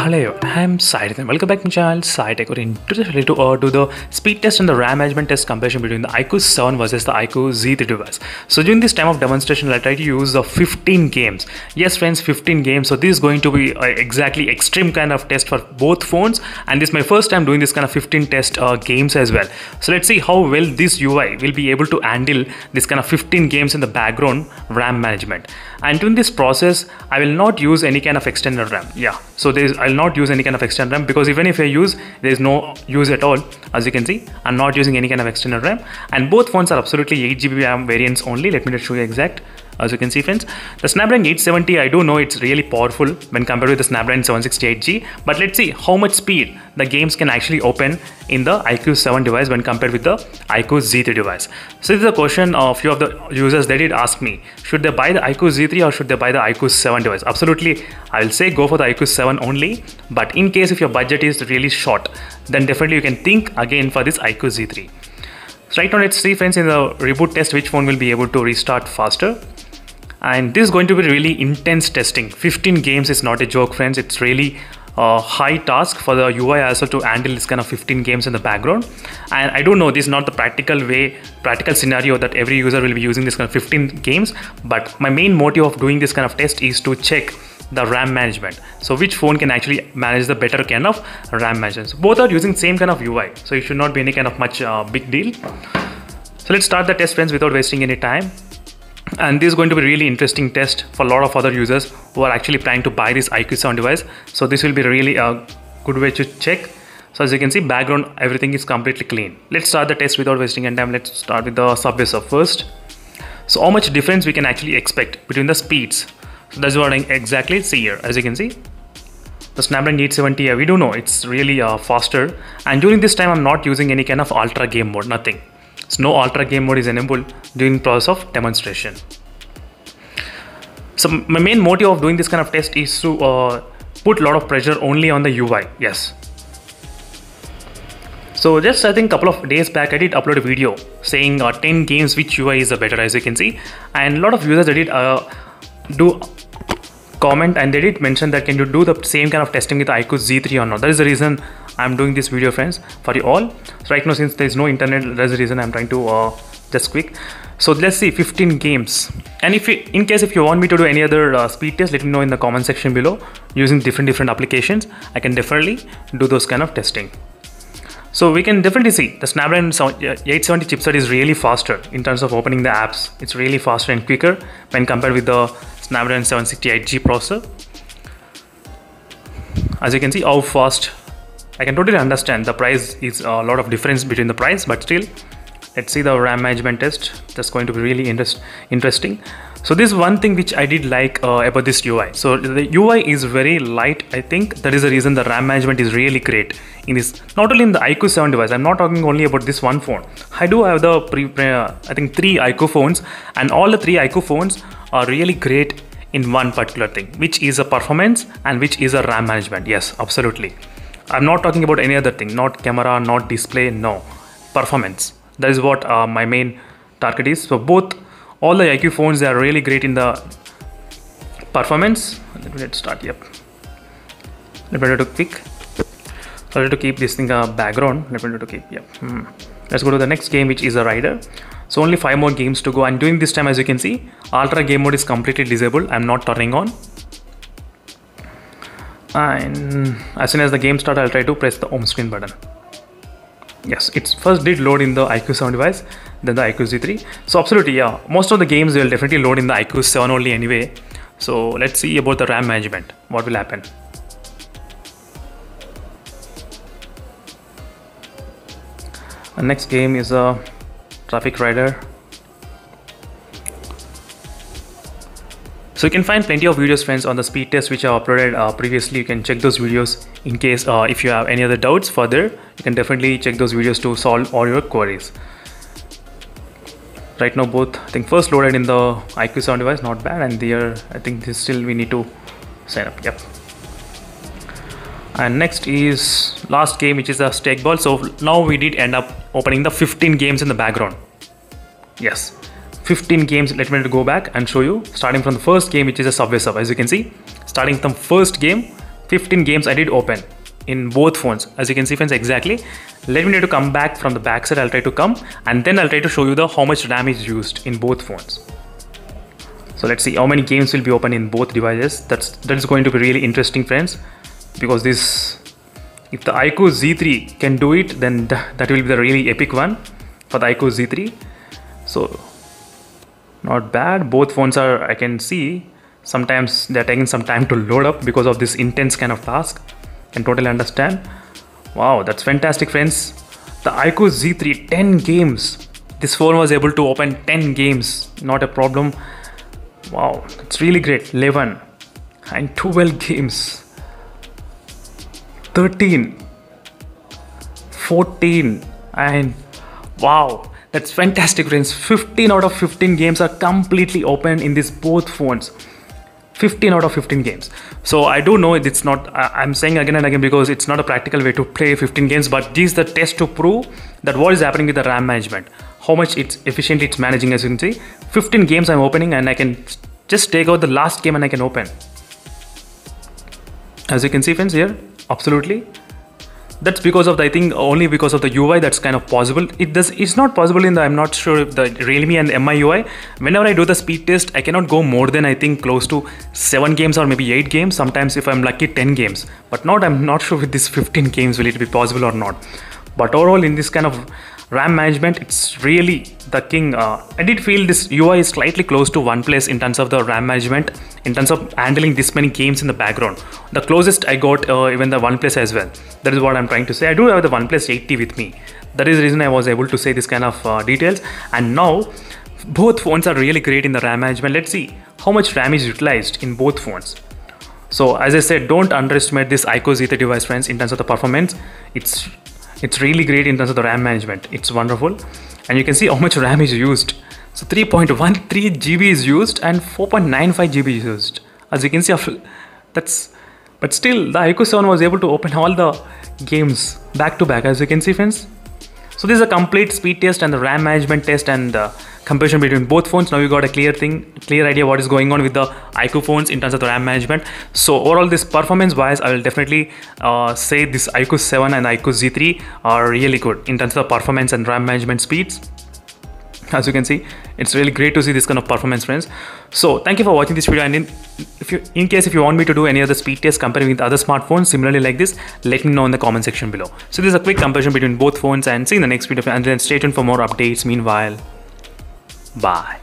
Hello, I'm Said and welcome back to my channel SciTech. Or in today's video to do the speed test and the RAM management test comparison between the iQOO 7 versus the iQOO Z3 device. So during this time of demonstration, I'll try to use 15 games. Yes friends, 15 games. So this is going to be exactly extreme kind of test for both phones, and this is my first time doing this kind of 15 test games as well. So let's see how well this UI will be able to handle this kind of 15 games in the background RAM management. And during this process, I will not use any kind of extended RAM. Yeah, so I'll not use any kind of extended RAM, because even if I use, there is no use at all. As you can see, I'm not using any kind of extended RAM, and both phones are absolutely 8GB RAM variants only. Let me just show you exact. As you can see friends, the Snapdragon 870, I do know it's really powerful when compared with the Snapdragon 768G, but let's see how much speed the games can actually open in the iQOO 7 device when compared with the iQOO Z3 device. So this is a question a few of the users, they did ask me, should they buy the iQOO Z3 or should they buy the iQOO 7 device? Absolutely, I will say go for the iQOO 7 only, but in case if your budget is really short, then definitely you can think again for this iQOO Z3. So right now let's see friends, in the reboot test which phone will be able to restart faster. And this is going to be really intense testing. 15 games is not a joke friends, it's really a high task for the UI also to handle this kind of 15 games in the background. And I don't know, this is not the practical scenario that every user will be using this kind of 15 games, but my main motive of doing this kind of test is to check the RAM management. So which phone can actually manage the better kind of RAM management. So both are using same kind of UI, so it should not be any kind of much big deal. So let's start the test friends without wasting any time. And this is going to be a really interesting test for a lot of other users who are actually planning to buy this iQOO 7 device. So this will be really a good way to check. So as you can see, background, everything is completely clean. Let's start the test without wasting any time. Let's start with the Subway Surf first. So how much difference we can actually expect between the speeds? So that's what I exactly see here. As you can see, the Snapdragon 870, we do know it's really faster. And during this time, I'm not using any kind of ultra game mode, nothing. So no ultra game mode is enabled during process of demonstration. So my main motive of doing this kind of test is to put a lot of pressure only on the UI. Yes. So just I think a couple of days back I did upload a video saying 10 games which UI is the better, as you can see, and a lot of users did do comment and they did mention that can you do the same kind of testing with the iQOO Z3 or not. That is the reason I'm doing this video friends for you all. So right now, since there is no internet, that's the reason I'm trying to just quick. So let's see 15 games, and in case if you want me to do any other speed test, let me know in the comment section below. Using different applications, I can definitely do those kind of testing. So we can definitely see the Snapdragon 870 chipset is really faster in terms of opening the apps. It's really faster and quicker when compared with the Snapdragon 768G processor. As you can see how fast, I can totally understand the price is a lot of difference between the price, but still, let's see the RAM management test. That's going to be really interesting. So this is one thing which I did like about this UI. So the UI is very light. I think that is the reason the RAM management is really great in this. Not only in the iQOO 7 device, I'm not talking only about this one phone. I do have the I think 3 iQOO phones, and all the 3 iQOO phones are really great in one particular thing, which is a performance and which is a RAM management. Yes, absolutely. I'm not talking about any other thing, not camera, not display, no, performance. That is what my main target is. So all the iQOO phones, they are really great in the performance. Let's start. Yep. Let me do it quick. Sorry to keep this thing background. Let me do to keep. Yep. Let's go to the next game, which is a rider. So only 5 more games to go, and during this time, as you can see, ultra game mode is completely disabled. I'm not turning on. And as soon as the game starts, I'll try to press the home screen button. Yes, it first did load in the iQOO 7 device, then the iQOO Z3. So absolutely, yeah, most of the games will definitely load in the iQOO 7 only anyway. So let's see about the RAM management, what will happen. The next game is a traffic rider. So you can find plenty of videos friends on the speed test which I uploaded previously. You can check those videos in case if you have any other doubts further, you can definitely check those videos to solve all your queries. Right now both, I think first loaded in the iQOO 7 device, not bad, and there I think this still we need to sign up. Yep. And next is last game, which is a stake ball. So now we did end up opening the 15 games in the background. Yes, 15 games. Let me go back and show you, starting from the first game, which is a Subway Surf. As you can see, starting from first game, 15 games I did open in both phones, as you can see friends. Exactly, let me need to come back from the back side. I'll try to come, and then I'll try to show you the how much RAM is used in both phones. So let's see how many games will be open in both devices. That is going to be really interesting friends, because this, if the iQOO Z3 can do it, then that will be the really epic one for the iQOO Z3. So not bad. Both phones are, I can see sometimes they're taking some time to load up because of this intense kind of task. Can totally understand. Wow, that's fantastic friends. The iQOO Z3, 10 games. This phone was able to open 10 games, not a problem. Wow, it's really great. 11 and 12 games, 13, 14, and wow, that's fantastic friends. 15 out of 15 games are completely open in these both phones. 15 out of 15 games. So I do know it's not, I'm saying again and again because it's not a practical way to play 15 games, but this is the test to prove that what is happening with the RAM management, how much it's efficiently it's managing. As you can see, 15 games I'm opening, and I can just take out the last game and I can open. As you can see friends here, absolutely. That's because of the, I think only because of the UI that's kind of possible. It's not possible in the, I'm not sure if the Realme and the MIUI. Whenever I do the speed test, I cannot go more than, I think, close to 7 games or maybe 8 games. Sometimes if I'm lucky, 10 games. But I'm not sure with this 15 games will it be possible or not. But overall in this kind of RAM management, it's really the king. I did feel this UI is slightly close to OnePlus in terms of the RAM management, in terms of handling this many games in the background. The closest I got even the OnePlus as well. That is what I'm trying to say. I do have the OnePlus 8T with me. That is the reason I was able to say this kind of details. And now both phones are really great in the RAM management. Let's see how much RAM is utilized in both phones. So as I said, don't underestimate this iQOO Z3 device friends in terms of the performance. It's really great in terms of the RAM management. It's wonderful. And you can see how much RAM is used. So 3.13 GB is used and 4.95 GB is used. As you can see, but still the iQOO 7 was able to open all the games back to back, as you can see friends. So this is a complete speed test and the RAM management test and the comparison between both phones. Now you got a clear idea what is going on with the iQOO phones in terms of the RAM management. So overall, this performance wise, I will definitely say this iQOO 7 and iQOO Z3 are really good in terms of the performance and RAM management speeds. As you can see, it's really great to see this kind of performance friends. So thank you for watching this video, and in case if you want me to do any other speed test comparing with other smartphones similarly like this, let me know in the comment section below. So this is a quick comparison between both phones, and see you in the next video, and then stay tuned for more updates. Meanwhile, bye.